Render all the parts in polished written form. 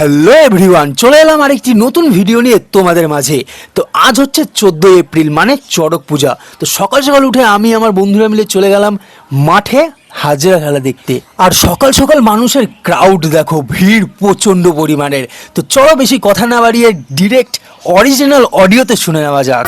Hello everyone, চলে এলাম আরেকটি নতুন ভিডিও নিয়ে তোমাদের মাঝে। তো আজ হচ্ছে 14 এপ্রিল, মানে চড়ক পূজা। তো সকাল সকাল উঠে আমি আমার বন্ধুরা মিলে চলে গেলাম মাঠে হাজরা খেলা দেখতে। আর সকাল সকাল মানুষের ক্রাউড দেখো, ভিড় প্রচণ্ড পরিমাণের। তো চলো বেশি কথা না বাড়িয়ে ডিরেক্ট অরিজিনাল অডিওতে শুনে নেওয়া যাক।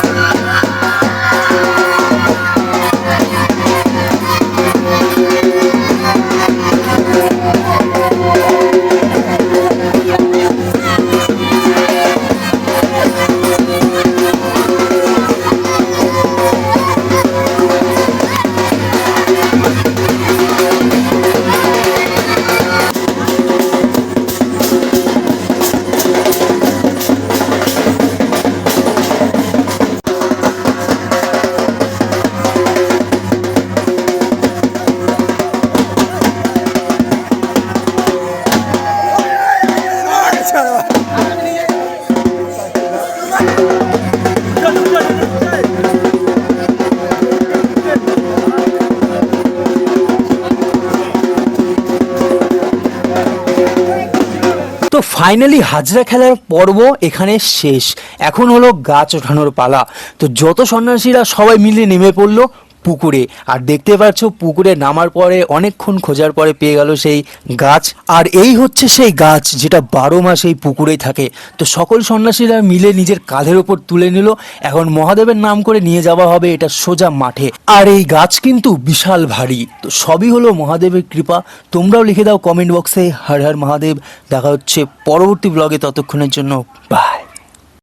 তো ফাইনালি হাজরা খেলার পর্ব এখানে শেষ। এখন হলো গাছ ওঠানোর পালা। তো যত সন্ন্যাসীরা সবাই মিলে নেমে পড়লো পুকুরে। আর দেখতে পাচ্ছ পুকুরে নামার পরে অনেকক্ষণ খোঁজার পরে পেয়ে গেল সেই গাছ। আর এই হচ্ছে সেই গাছ যেটা 12 মাস এই পুকুরেই থাকে। তো সকল সন্ন্যাসীরা মিলে নিজের কাঁধের ওপর তুলে নিল। এখন মহাদেবের নাম করে নিয়ে যাওয়া হবে এটা সোজা মাঠে। আর এই গাছ কিন্তু বিশাল ভারী। তো সবই হলো মহাদেবের কৃপা। তোমরাও লিখে দাও কমেন্ট বক্সে হর হর মহাদেব। দেখা হচ্ছে পরবর্তী ব্লগে, ততক্ষণের জন্য বাই।